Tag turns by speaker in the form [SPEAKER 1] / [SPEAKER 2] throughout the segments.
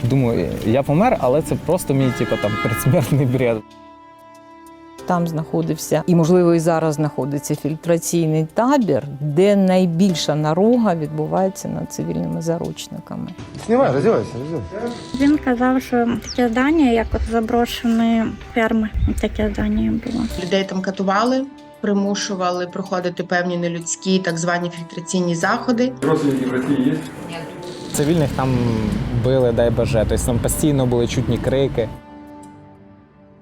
[SPEAKER 1] Думаю, я помер, але це просто мій предсмертний бред.
[SPEAKER 2] Там знаходився, і, можливо, і зараз знаходиться фільтраційний табір, де найбільша наруга відбувається над цивільними заручниками.
[SPEAKER 3] Знімай, роздівайся.
[SPEAKER 4] Він казав, що таке здання, як от заброшені ферми, таке здання було.
[SPEAKER 5] Людей там катували, примушували проходити певні нелюдські, так звані фільтраційні заходи.
[SPEAKER 3] Родственники в Росії є?
[SPEAKER 1] Цивільних там били, дай боже, тобто там постійно були чутні крики.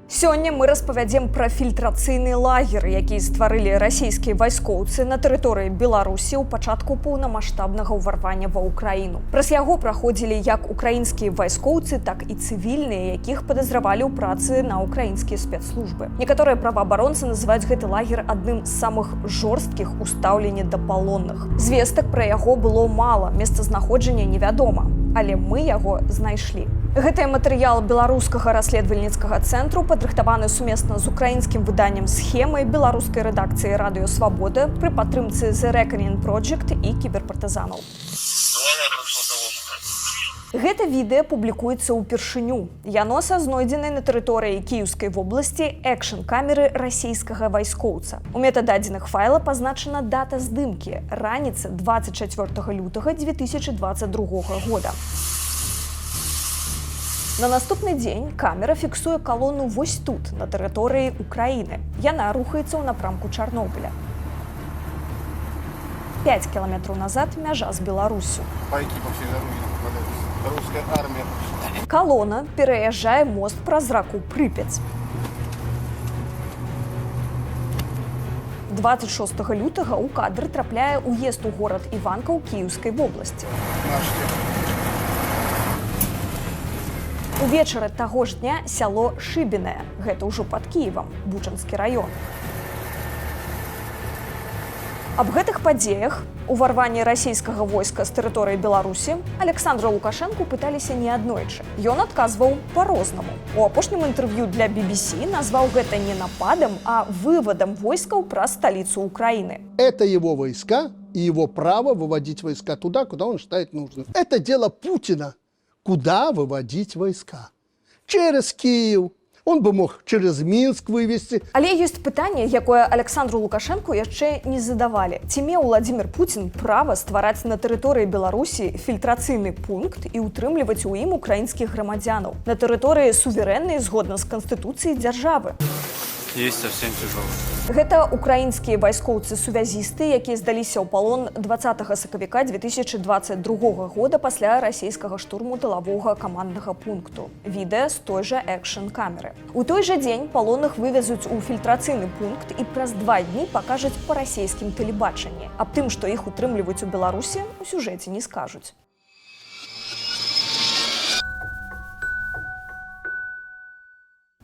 [SPEAKER 6] Сёння мы распавядзем пра фільтрацыйны лагер, які стварылі расійскія вайскоўцы на тэрыторыі Беларусі ў пачатку поўнамаштабнага ўварвання ва ўкраіну. Праз яго праходзілі як украінскія вайскоўцы, так і цывільныя, якіх падазравалі ў працы на ўкраінскія спецслужбы. Некаторыя праваабаронцы называюць гэты лагер адным з самых жорсткіх у стаўленні да палонных. Звестак пра яго было мала, месцазнаходжання невядома, але мы яго знайшлі. Гэты матэрыял беларускага расследавальніцкага цэнтру падрыхтаваны сумесна з украінскім выданнем «Схемы», беларускай рэдакцыяй «Радыё Свабода» пры падтрымцы The Reckoning Project і кіберпартызанаў. Гэта відэа публікуецца ўпершыню. Яно са знойдзенай на тэрыторыі Кіеўскай вобласці экшн-камеры расійскага вайскоўца. У метададзеных файла пазначана дата здымкі – раніца 24 лютага 2022 года. На наступны дзень камера фіксуе калону вось тут, на тэрыторыі Украіны. Яна рухаецца ў напрамку Чарнобыля. 5 кіламетраў назад мяжа з Беларусю.
[SPEAKER 3] Пайкі па всій дорогі нападаються. Русская армія.
[SPEAKER 6] Калона пераязджае мост праз раку Прыпяць. 26 лютага ў кадр трапляе ўезд у горад Іванкаў Кіеўскай вобласці. Увечары таго ж дня сяло Шыбінае, гэта ўжо пад Кіевам, Бучанскі раён. Аб гэтых падзеях, уварванні расійскага войска з тэрыторыі Беларусі, Александра Лукашэнку пыталіся неаднойчы. Ён адказваў па-рознаму. У апошнім інтэрв'ю для BBC назваў гэта не нападам, а вывадам войскаў праз сталіцу Украіны.
[SPEAKER 7] Это его войска и его право выводить войска туда, куда он считает нужным. Это дело Путина. Куда выводить войска? Через Киев. Он бы мог через Минск вывести.
[SPEAKER 6] Але ёсць пытанне, якое Александру Лукашэнку яшчэ не задавалі. Ці меў Владзімір Пуцін права ствараць на тэрыторыі Беларусі фільтрацыйны пункт і ўтрымліваць у ім украінскіх грамадзянаў на тэрыторыі суверэннай згодна з канстытуцыяй дзяржавы?
[SPEAKER 8] Есть совсем тяжело.
[SPEAKER 6] Гэта украінскія вайскоўцы-сувязісты, якія здаліся ў палон 20 сакавіка 2022 года пасля расійскага штурму тылавога каманднага пункту. Відэа з той жа экшн-камеры. У той жа дзень палонных вывезуць у фільтрацыйны пункт і праз 2 дні пакажуць па расійскім тэлебачанні. Аб тым, што іх утрымліваюць у Беларусі, у сюжэце не скажуць.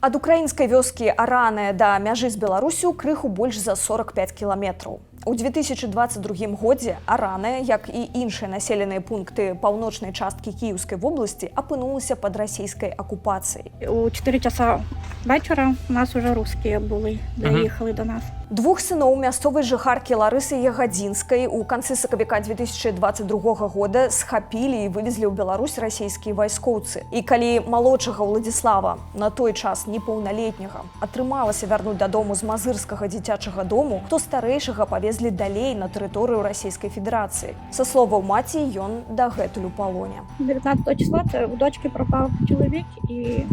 [SPEAKER 6] Ад украінскай вёскі Аранае да мяжы з Беларусю крыху больш за 45 кіламетраў. У 2022 годзе Аранае, як і іншыя населеныя пункты паўночнай часткі Кіеўскай вобласці, апынулася пад расійскай акупацыяй.
[SPEAKER 4] У 4 часа вечора у нас уже русские були, доїхали до нас.
[SPEAKER 6] Двух сыноў мясцовай жыхаркі Ларысы Ягадзінскай у канцы сакавіка 2022 года схапілі і вывезлі ў Беларусь расійскія вайскоўцы. І калі малодшага Владзіслава, на той час непаўналетняга, атрымалася вярнуць дадому з мазырскага дзіцячага дому, то старэйшага павезлі далей на тэрыторыю Расійскай Федэрацыі. Са словаў маці, ён дагэтуль у палоне.
[SPEAKER 4] 19 числа це у дочки пропав чоловік і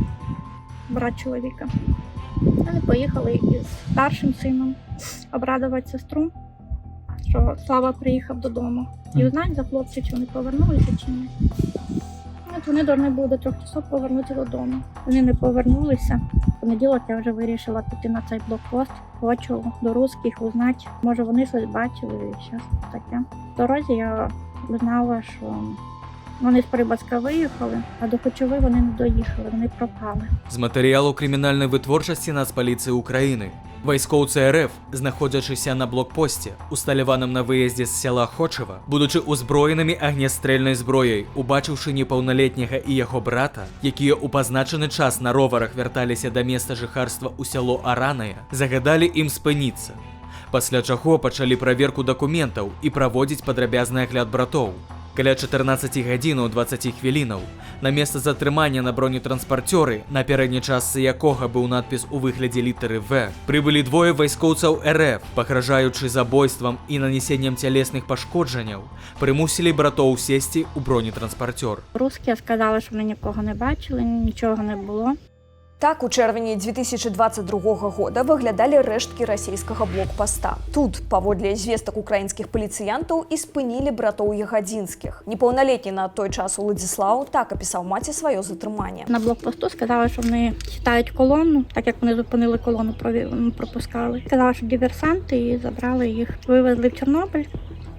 [SPEAKER 4] брат чоловіка. Вони поїхали із старшим сином обрадувати сестру, що Слава приїхав додому. І узнать за хлопців, чи вони повернулися, чи ні. От вони повинні були до 3 часов повернутися додому. Вони не повернулися. В понеділок я вже вирішила піти на цей блокпост. Хочу до русських узнати, може вони щось бачили і щось таке. В дорозі я узнала, що вони з Прибацька виїхали, а до Хочови вони не доїхали, вони пропали.
[SPEAKER 9] З матэрыялу крымінальнай вытворчасці Нацпаліцыі Украіны. Вайскоўцы РФ, знаходзячыся на блокпосце, усталяваным на выездзе з сяла Хочева, будучы ўзброенымі агнястрэльнай зброяй, убачыўшы непаўналетняга і яго брата, якія ў пазначаны час на роварах вярталіся да места жыхарства ў сяло Аранае, загадалі ім спыніцца. Пасля чаго пачалі праверку дакументаў і праводзіць падрабязны агляд братоў. Каля 14 гадзінаў 20 хвілінаў на месца затрымання на бронетранспарцёры, на пярэдняй частцы якога быў надпіс у выглядзе літары «В», прыбылі двое вайскоўцаў РФ, пагражаючы забойствам і нанесеннем цялесных пашкоджанняў, прымусілі братоў сесці ў бронетранспарцёр.
[SPEAKER 4] Русские сказали, що вони нікого не бачили, нічого не було.
[SPEAKER 6] Так, у чэрвені 2022 года выглядалі рэшткі расійскага блокпоста. Тут, паводле звестак украінскіх паліцыянтаў, і спынілі братоў Ягадзінскіх. Непаўналетні на той час Уладзіслаў так апісаў маці сваё затрыманне.
[SPEAKER 4] На блокпосту сказали, що вони читають колону, так як вони зупинили колону, пропускали. Сказали, що диверсанти, і забрали їх. Вивезли в Чорнобиль.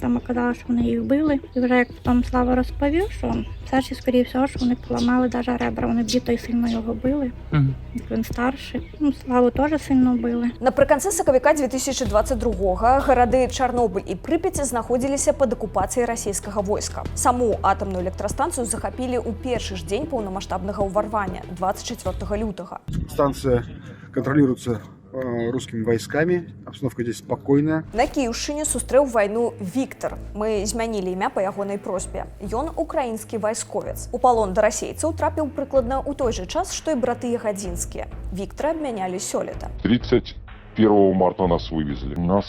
[SPEAKER 4] Там оказалось, що вони їх били. І вже як потім Слава розповів, що все ж, скоріше всього, що вони поламали навіть ребра. Вони б'юто і сильно його били. Він старший. Славу теж сильно били.
[SPEAKER 6] Напрыканцы сакавіка 2022-го гарады Чарнобыль і Прыпяць знаходзіліся пад акупацыяй расійскага войска. Саму атамную электрастанцыю захапілі ў першы ж дзень паўнамаштабнага ўварвання 24 лютага.
[SPEAKER 3] Станция контролируется русскими войсками. Обстановка здесь спокойная.
[SPEAKER 6] На Кіўшчыне сустрэў вайну Віктор. Мы змянілі імя па ягонай просьбе. Ён украінскі вайсковец. У палон да расейцаў трапіў прыкладна ў той жа час, што і браты Ягадзінскія. Віктора абмянялі сёлета.
[SPEAKER 10] 31 марта нас вывезли. Нас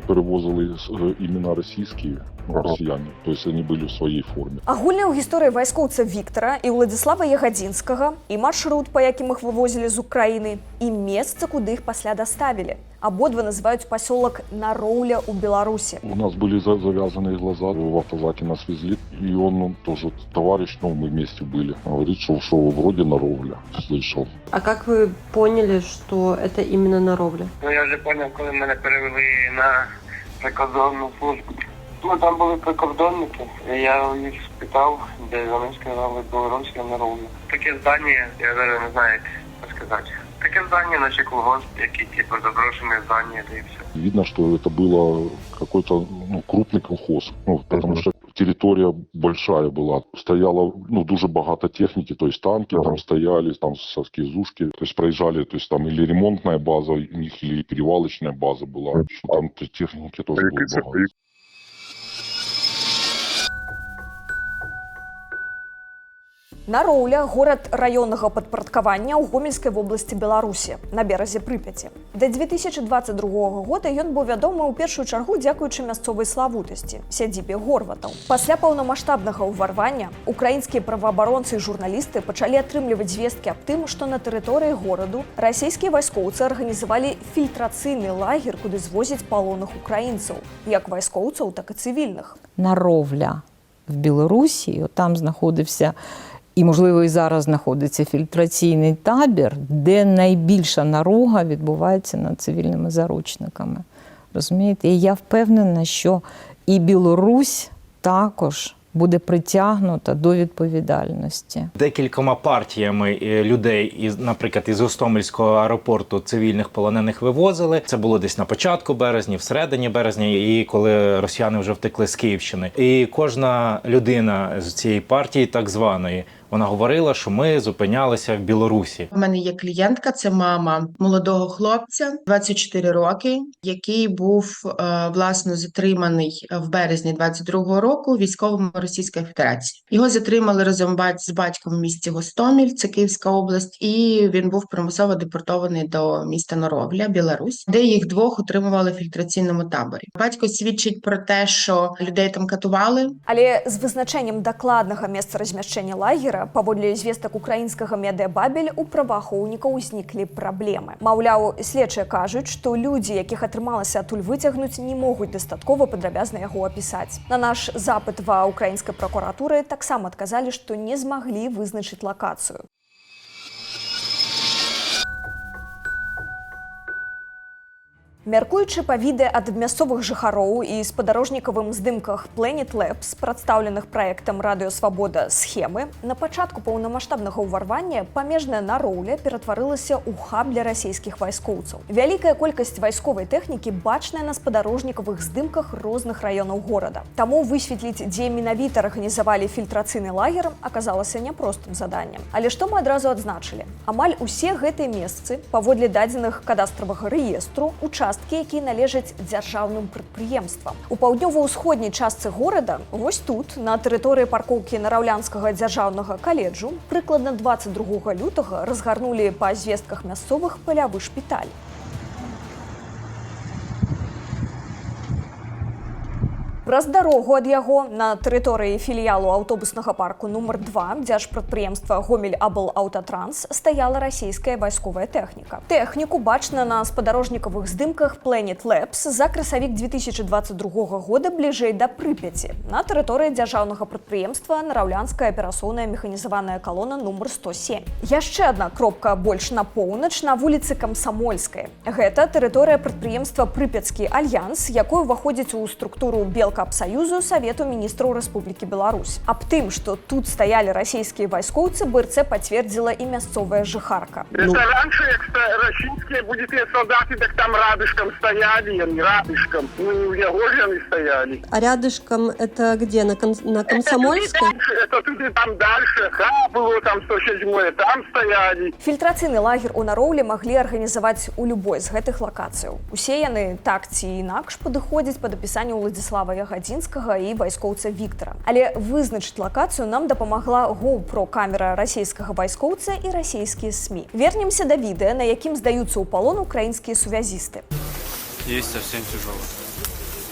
[SPEAKER 10] перевозили именно российские россияне. То есть они были в своей форме.
[SPEAKER 6] Агульна ў гісторыі вайскоўца Віктора і Уладзіслава Ягадзінскага, і маршрут, па якім іх вывозілі з Украіны, і месца, куды іх пасля даставілі. Абодва называюць пасёлак Нароўля ў Беларусі.
[SPEAKER 10] У нас были завязанные глаза, в автозаке нас везли, и он тоже товарищ, мы вместе были. Говорит, что вроде Наровля, слышал.
[SPEAKER 11] А как вы поняли, что это именно Наровля?
[SPEAKER 12] Я вже понял, коли мене перевели на прикордонну службу. Там були прикордонники, я у них спитав, де вони сказали, Білорусія Наровля. Таке здання, я зараз не знаю, як сказати. Таке здание, наче колгосп, які типу заброшене здание, да и все.
[SPEAKER 10] Видно, что это было какой-то крупный колхоз, потому что территория большая была. Стояло дуже багато техники, то есть танки там стояли, там соскизушки, то есть проезжали, то есть там или ремонтная база у них, или перевалочная база была, что там техники тоже было багато.
[SPEAKER 6] Нароўля – горад раённага падпарадкавання ў Гомельскай вобласці Беларусі, на беразе Прыпяці. Да 2022 года ён быў вядомы ў першую чаргу дзякуючы мясцовай славутасці, сядзібе горватаў. Пасля паўнамаштабнага ўварвання украінскія праваабаронцы і журналісты пачалі атрымліваць звесткі аб тым, што на тэрыторыі гораду расійскія вайскоўцы арганізавалі фільтрацыйны лагер, куды звозяць палонных украінцаў, як вайскоўцаў, так і цывільных.
[SPEAKER 2] Наровля в Білорусі, там знаходився і, можливо, і зараз знаходиться фільтраційний табір, де найбільша наруга відбувається над цивільними заручниками. Розумієте? І я впевнена, що і Білорусь також буде притягнута до відповідальності.
[SPEAKER 13] Декількома партіями людей, наприклад, із Гостомельського аеропорту цивільних полонених вивозили. Це було десь на початку березня, всередині березня, і коли росіяни вже втекли з Київщини. І кожна людина з цієї партії, так званої, вона говорила, що ми зупинялися в Білорусі.
[SPEAKER 5] У мене є клієнтка, це мама молодого хлопця, 24 роки, який був, власно, затриманий в березні 22-го року військовими Російської Федерації. Його затримали разом з батьком в місті Гостомель, це Київська область, і він був примусово депортований до міста Наровля, Білорусь, де їх двох утримували в фільтраційному таборі. Батько свідчить про те, що людей там катували.
[SPEAKER 6] Але з визначеннем дакладнага месца размяшчэння лагера паводле звестак украінскага медыа Бабель у праваахоўнікаў узніклі праблемы. Маўляў, следчыя кажуць, што людзі, якіх атрымалася адтуль выцягнуць, не могуць дастаткова падрабязна яго апісаць. На наш запыт ва украінскай пракуратуры таксама адказалі, што не змаглі вызначыць лакацыю. Мяркуючы па відэа ад мясцовых жыхароў і спадарожнікавым здымках Planet Labs, прадстаўленых праектам Радыё Свабода схемы, на пачатку паўнамаштабнага ўварвання памежная Нароўля ператварылася ў хаб для расійскіх вайскоўцаў. Вялікая колькасць вайсковай тэхнікі бачная на спадарожнікавых здымках розных раёнаў горада. Таму высветліць, дзе менавіта арганізавалі фільтрацыйны лагер, аказалася няпростым заданнем. Але што мы адразу адзначылі? Амаль усе гэтыя месцы, паводле дадзеных кадастравага рэестру, участкі участкі, які належаць дзяржаўным прадпрыемствам. У паўднёва-ўсходняй частцы горада, вось тут, на тэрыторыі паркоўкі Нараўлянскага дзяржаўнага каледжу, прыкладна 22 лютага разгарнулі па звестках мясцовых палявы шпіталь. Праз дарогу ад яго на тэрыторыі філіялу аўтобуснага парку нумар 2 дзяржпрадпрыемства Гомель-Аблаўтатранс стаяла расійская вайсковая тэхніка. Тэхніку бачна на спадарожнікавых здымках Planet Labs за красавік 2022 года бліжэй да Прыпяці, на тэрыторыі дзяржаўнага прадпрыемства Нараўлянская аперацыйная механізаваная калона нумар 107. Яшчэ адна кропка больш на поўнач на вуліцы Камсамольскай. Гэта тэрыторыя прадпрыемства Прыпяцкі альянс, якое ўваходзіць у структуру Белкапсаюзу Савету міністраў Рэспублікі Беларусь. Аб тым, што тут стаялі расійскія вайскоўцы, БРЦ пацвердзіла і мясцовая жыхарка.
[SPEAKER 12] Это раньше, як российские будете солдаты, так там рядышком стояли, а не рядышком. Ну, не у него же они стояли.
[SPEAKER 11] А рядышком это где? На Комсомольской?
[SPEAKER 12] Это тут и там дальше. Было там 107-е, там стояли.
[SPEAKER 6] Фільтрацыйны лагер у Нароўлі маглі арганізаваць у любой з гэтых лакацыяў. Усе яны так ці інакш падыходзяць пад апісанне Уладзіслава Ягадзінскага і вайскоўца Віктара. Але вызначыць лакацыю нам дапамагла GoPro-камера расійскага вайскоўца і расійскія СМІ. Вернемся да відэа, на якім здаюцца ў палон украінскія сувязісты.
[SPEAKER 8] Есть совсем тяжело.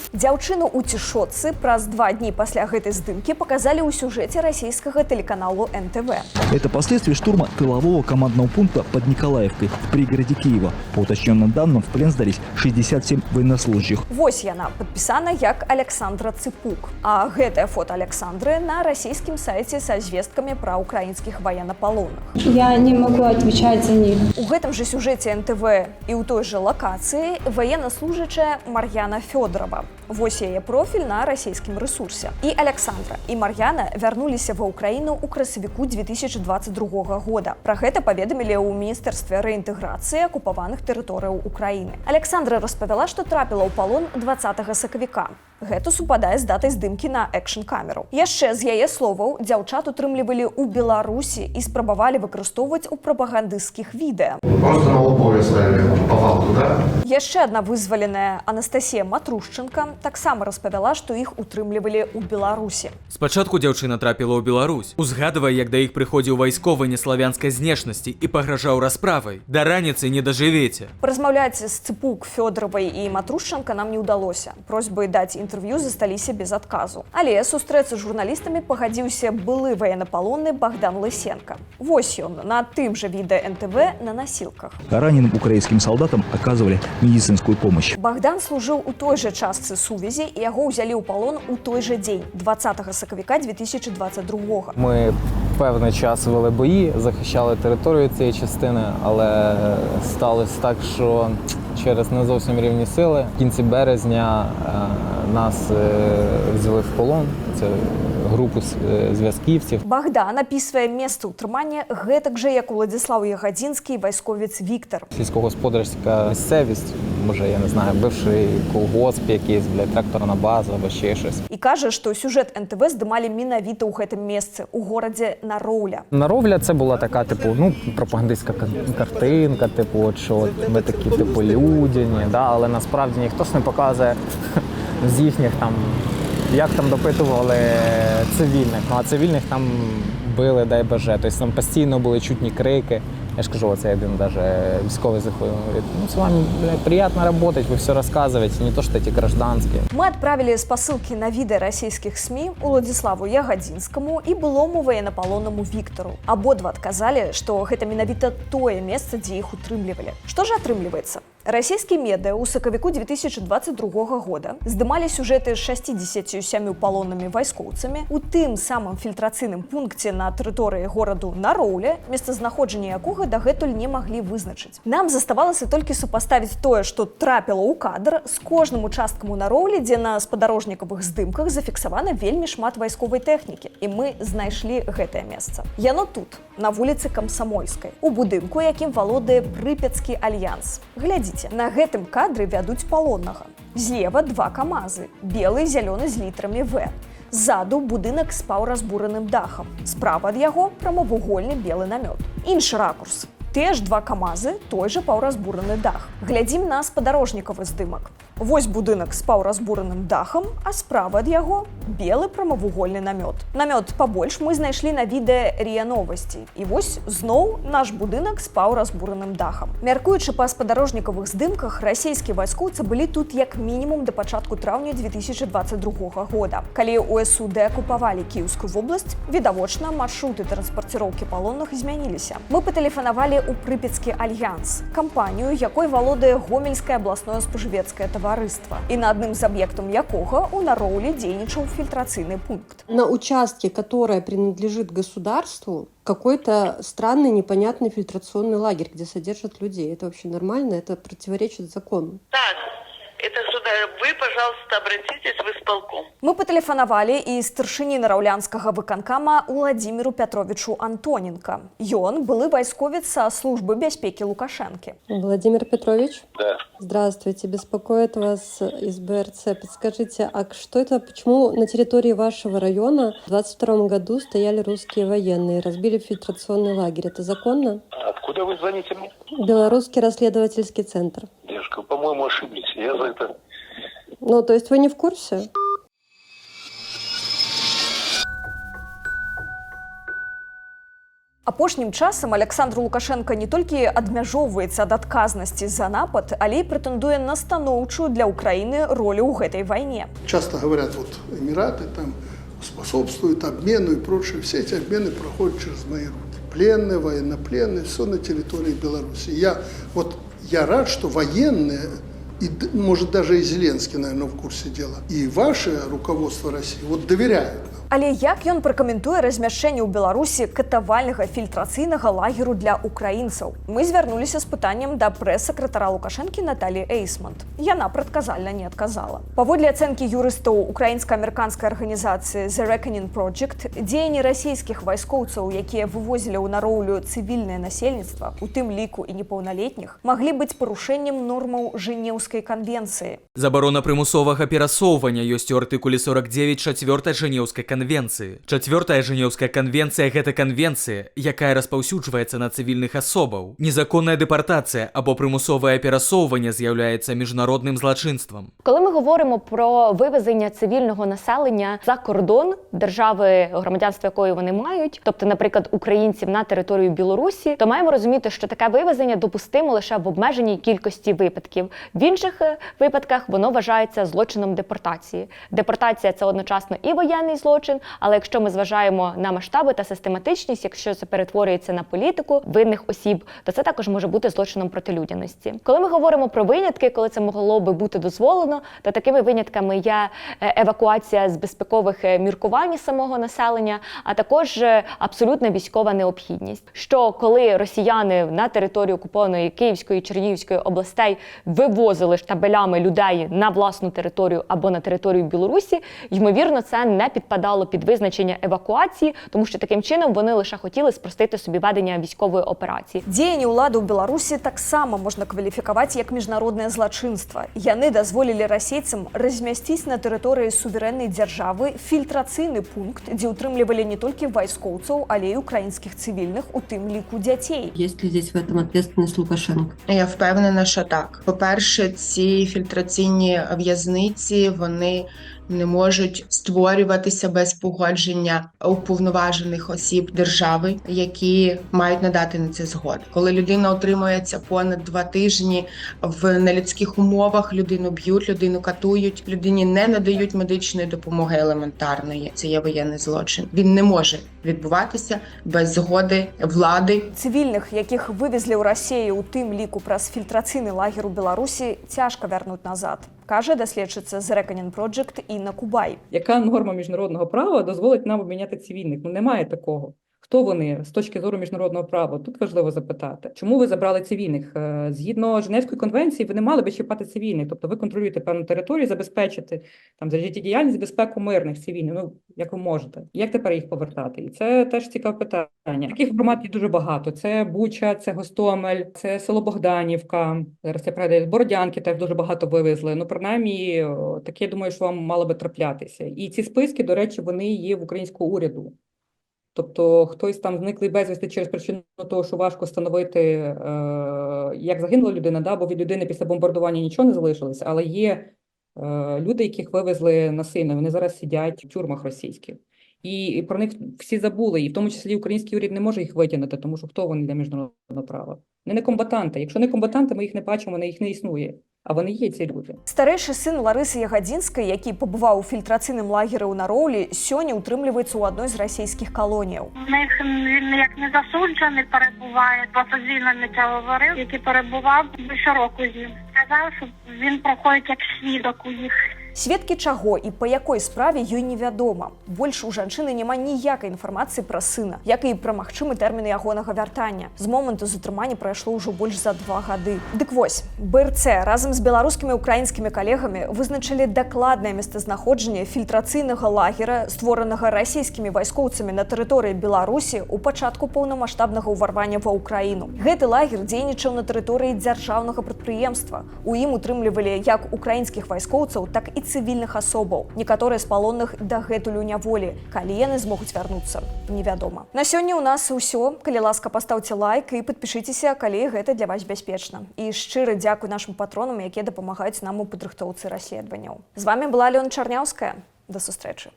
[SPEAKER 6] Дзяўчыну ў цішотцы праз 2 дні пасля гэтай здымкі показалі ў сюжэце расійскага тэлеканалу НТВ.
[SPEAKER 14] Это последствия штурма тылового командного пункта под Николаевкой в пригороде Киева. По уточненным данным, в плен сдались 67 военнослужащих.
[SPEAKER 6] Вось яна падпісана як Александра Цыпук. А гэтае фото Александры на расійскім сайце са звесткамі пра украінскіх военнапалонных.
[SPEAKER 15] Я не могу отвечать за них.
[SPEAKER 6] У гэтым жа сюжэце НТВ і ў той жа лакацыі военнослужачая Мар'яна Фёдорова. Вось яе профіль на расійскім рэсурсе. І Александра, і Мар'яна вярнуліся ва Ўкраіну ў красавіку 2022 года. Пра гэта паведамілі ў Міністэрстве рэінтэграцыі акупаваных тэрыторыяў Украіны. Александра распавяла, што трапіла ў палон 20 сакавіка. Гэта супадае з датай здымкі на экшн-камеру. Яшчэ з яе словаў, дзяўчат утрымлівалі ў Беларусі і спрабавалі выкарыстоўваць у прапагандысцкіх відэа.
[SPEAKER 16] Просто на лобове ставили по факту, да?
[SPEAKER 6] Яшчэ адна вызваленая Анастасія Матрушченка таксама распавяла, што іх утрымлівалі ў Беларусі.
[SPEAKER 9] Спачатку дзяўчына трапіла ў Беларусь, узгадвае, як да іх прыходзіў вайсковы неславянскай знешнасці і пагражаў расправай. Да раніцы не дажывеце.
[SPEAKER 6] Паразмаўляць з Цыпук, Фёдоравай і Матрушченка нам не ўдалося. Просьбы даць інтэрв'ю засталіся без адказу. Але сустрэцца з журналістамі пагадзіўся былы военнапалонны Богдан Лысенко. Вось ён на тым жа відэа НТВ на насілках.
[SPEAKER 14] Раненым украинским солдатам оказывали медицинскую помощь.
[SPEAKER 6] Богдан служыў у той жа частцы сувязі і яго ўзялі ў палон у той жа дзень, 20 сакавіка 2022.
[SPEAKER 1] Ми певний час вели бої, захищали територію цієї частини, але сталося так, що через не зовсім рівні сили в кінці березня нас взяли в полон. Це групу зв'язківців.
[SPEAKER 6] Богдан описує місце утримання гэтак же, як Уладзіслав Ягадзінський, військовець Віктор.
[SPEAKER 1] Сільськогосподарська місцевість, може, я не знаю, бивший колгосп якийсь, тракторна база або ще щось.
[SPEAKER 6] І каже, що сюжет НТВ здимали менавіта у гэтым місці, у городі Нароўля.
[SPEAKER 1] Нароўля це була така, пропагандистська картинка, що ми такі, людяні, але насправді ніхто ж не показує з їхніх там, як там допитували цивільних. А цивільних там били, дай боже. Тобто там постійно були чутні крики. Я ж кажу, оце один даже військовий заходив, говорить, с вами приятно работать, вы все рассказываете, не то что эти гражданские.
[SPEAKER 6] Мы отправили спасылки на виды российских СМИ Уладзіславу Ягадзінскаму і былому военнополонному Віктору. Абодва адказалі, што гэта менавіта тое месца, дзе іх утрымлівалі. Што ж атрымліваецца? Расійскія медыа ў сакавіку 2022 года здымалі сюжэты з 67 палоннымі вайскоўцамі у тым самым фільтрацыйным пункце на тэрыторыі гораду Нароўля, месцазнаходжанне якога дагэтуль не маглі вызначыць. Нам заставалася толькі супаставіць тое, што трапіла ў кадр з кожным участкам у Нароўлі, дзе на спадарожнікавых здымках зафіксавана вельмі шмат вайсковай тэхнікі. І мы знайшлі гэтае месца. Яно тут, на вуліцы Камсамольскай, у будынку, якім валодае Прыпяцкі альянс. Глядзіце, на гэтым кадры вядуць палоннага. Злева 2 камазы, белы і зялёны з літрамі В. Ззаду будынак з паўразбураным дахам. Справа ад яго прамавугольны белы намёт. Іншы ракурс. Теж 2 камази, той же паўразбураны дах. Глядзім на спадарожнікавы здымак. Вось будынак з паўразбураным дахам, а справа ад яго белы прамавугольны намёт. Намёт пабольш мы знайшлі на відэа РИА Новосці. І вось зноў наш будынак з паўразбураным дахам. Мяркуючы па спадарожнікавых здымках, расійскія вайскоўцы былі тут як мінімум да пачатку траўня 2022 года. Калі УСУ дэакупавалі Кіеўскую вобласць, відавочна, маршруты транспарціроўкі палонных змяніліся. Мы патэлефанавалі ў Прыпецкі альянс, кампанію, якой валодае Гомельскае абласное спажывецкае таварыства. І на адным з аб'ектам якога у Нароўлі дзейнічаў фільтрацыйны пункт.
[SPEAKER 11] На участке, которое принадлежит государству, какой-то странный, непонятный фильтрационный лагерь, где содержат людей. Это вообще нормально? Это противоречит закону.
[SPEAKER 17] Так, это сюда. Вы, пожалуйста, обратитесь в исполком.
[SPEAKER 6] Мы патэлефанавалі і старшыні нараўлянскага выканкама Уладзіміру Пятровичу Антоненко. Ён былы вайсковец са службы бяспекі Лукашэнкі.
[SPEAKER 11] Владимир Петрович?
[SPEAKER 17] Да.
[SPEAKER 11] Здравствуйте, беспокоит вас из БРЦ. Подскажите, а что это, почему на территории вашего района в 22 году стояли русские военные, разбили фильтрационный лагерь? Это законно?
[SPEAKER 17] Откуда вы звоните мне?
[SPEAKER 11] Белорусский расследовательский центр.
[SPEAKER 17] Девушка, по-моему, ошиблись. Я за это...
[SPEAKER 11] Ну, то есть вы не в курсе?
[SPEAKER 6] Апошнім часам Александр Лукашенко не толькі адмяжоўваецца ад адказнасці за напад, але і прэтэндуе на станоўчую для Украины ролю ў гэтай вайне.
[SPEAKER 7] Часто говорят, вот Эмираты там способствуют обмену и прочее. Все эти обмены проходят через мои руки. Пленные, военнопленные, все на территории Беларуси. Я рад, что военные, и, может, даже и Зеленский, наверное, в курсе дела, и ваше руководство России доверяют нам.
[SPEAKER 6] Але як ён пракаментуе размяшчэнне ў Беларусі катавальнага фільтрацыйнага лагеру для украінцаў? Мы звярнуліся з пытаннем да прэс-сакратара Лукашэнкі Наталі Эйсмонт. Яна прадказальна не адказала. Паводле ацэнкі юрыстаў украінска-амерыканскай арганізацыі The Reckoning Project, дзеянні расійскіх вайскоўцаў, якія вывозілі ў Нароўлю цывільнае насельніцтва, у тым ліку і непаўналетніх, маглі быць парушэннем нормаў Жэнеўскай канвенцыі.
[SPEAKER 9] Забарона прымусовага перасоўвання ёсць у артыкуле 49 4-й Жэнеўскай канвенцыі. 4-я Жэнеўская канвенцыя – гэта канвенцыя, якая распаўсюджваецца на цывільных асобаў. Незаконная дэпартацыя або прымусовае перасоўванне з'яўляецца міжнародным злачынствам.
[SPEAKER 18] Коли ми говоримо про вивезення цивільного населення за кордон держави, громадянство якої вони мають, тобто, наприклад, українців на територію Білорусі, то маємо розуміти, що таке вивезення допустимо лише в обмеженій кількості випадків. В інших випадках воно вважається злочином депортації. Депортація – це одночасно і воєнний злочин, але якщо ми зважаємо на масштаби та систематичність, якщо це перетворюється на політику винних осіб, то це також може бути злочином проти людяності. Коли ми говоримо про винятки, коли це могло би бути дозволено, то такими винятками є евакуація з безпекових міркувань самого населення, а також абсолютна військова необхідність. Що коли росіяни на територію окупованої Київської, Чернігівської областей вивозили штабелями людей на власну територію або на територію Білорусі, ймовірно, це не підпадало під визначення евакуації, тому що таким чином вони лише хотіли спростити собі ведення військової операції.
[SPEAKER 6] Дзеянні ўлады ў Беларусі таксама можна кваліфікаваць як міжнароднае злачынства. Яны дазволілі расейцам размясціць на тэрыторыі суверэннай дзяржавы фільтрацыйны пункт, дзе ўтрымлівалі не толькі вайскоўцаў, але і украінскіх цывільных, у тым ліку дзяцей.
[SPEAKER 11] Есть ли здесь в этом ответственность Лукашенко?
[SPEAKER 5] Я впевнена, що так. По-перше, ці фільтраційні в'язниці, вони не можуть створюватися без погодження уповноважених осіб держави, які мають надати на це згоду. Коли людина утримується понад 2 тижні в нелюдських умовах, людину б'ють, людину катують, людині не надають медичної допомоги елементарної. Це є воєнний злочин. Він не може відбуватися без згоди влади.
[SPEAKER 6] Цивільних, яких вивезли ў Расію, у тым ліку праз фільтрацыйны лагер у Беларусі, цяжка вярнуць назад, каже даследчиця The Reckoning Project Інна Кубай.
[SPEAKER 19] Яка норма міжнародного права дозволить нам обміняти цивільних? Немає такого. Хто вони з точки зору міжнародного права? Тут важливо запитати. Чому ви забрали цивільних? Згідно Женевської конвенції, ви не мали би чіпати цивільних. Тобто ви контролюєте певну територію, забезпечити там за життєдіяльність, безпеку мирних цивільних. Як ви можете? Як тепер їх повертати? І це теж цікаве питання. Таких громад є дуже багато. Це Буча, це Гостомель, це село Богданівка. Зараз я пригадую, з Бородянки теж дуже багато вивезли. Принаймні, таке, я думаю, що вам мало би траплятися. І ці списки, до речі, вони є в українського уряду. Тобто хтось там зниклий безвісти через причину того, що важко встановити, як загинула людина, да, бо від людини після бомбардування нічого не залишилось, але є люди, яких вивезли насильно, вони зараз сидять в тюрмах російських. І про них всі забули, і в тому числі український уряд не може їх витягнути, тому що хто вони для міжнародного права? Вони не комбатанти. Якщо не комбатанти, ми їх не бачимо, їх не існує. А вони є, ці люди.
[SPEAKER 6] Старейший сын Ларысы Ягадзінскай, який побываў у фільтрацыйным лагеры ў Нароўлі, сёння утрымліваецца ў адной з расійскіх калоніяў.
[SPEAKER 4] В них він як не засуджений перебуває, просто звільнений говорив, який перебував більше року з ним. Сказав, що він проходить як свідок у їх.
[SPEAKER 6] Сведкі чаго і па якой справе ёй невядома. Больш у жанчыны няма ніякай інфармацыі пра сына, як і пра магчымы тэрмін ягонага вяртання. З моманту затрымання прайшло ўжо больш за 2 гады. Дык вось, БРЦ разам з беларускімі і украінскімі калегамі вызначылі дакладнае месцазнаходжанне фільтрацыйнага лагера, створанага расійскімі вайскоўцамі на тэрыторыі Беларусі ў пачатку поўнамаштабнага ўварвання ва ўкраіну. Гэты лагер дзейнічаў на тэрыторыі дзяржаўнага прадпрыемства. У ім утрымлівалі як украінскіх вайскоўцаў, так і цывільных асобаў. Некаторыя з палонных дагэтуль у няволі. Калі яны змогуць вярнуцца, невядома. На сёння ў нас усё. Калі ласка, пастаўце лайк і падпішыцеся, калі гэта для вас бяспечна. І шчыра дзякуй нашым патронам, якія дапамагаюць нам у падрыхтоўцы расследаванняў. З вами была Алёна Чарняўская. До сустрэчы.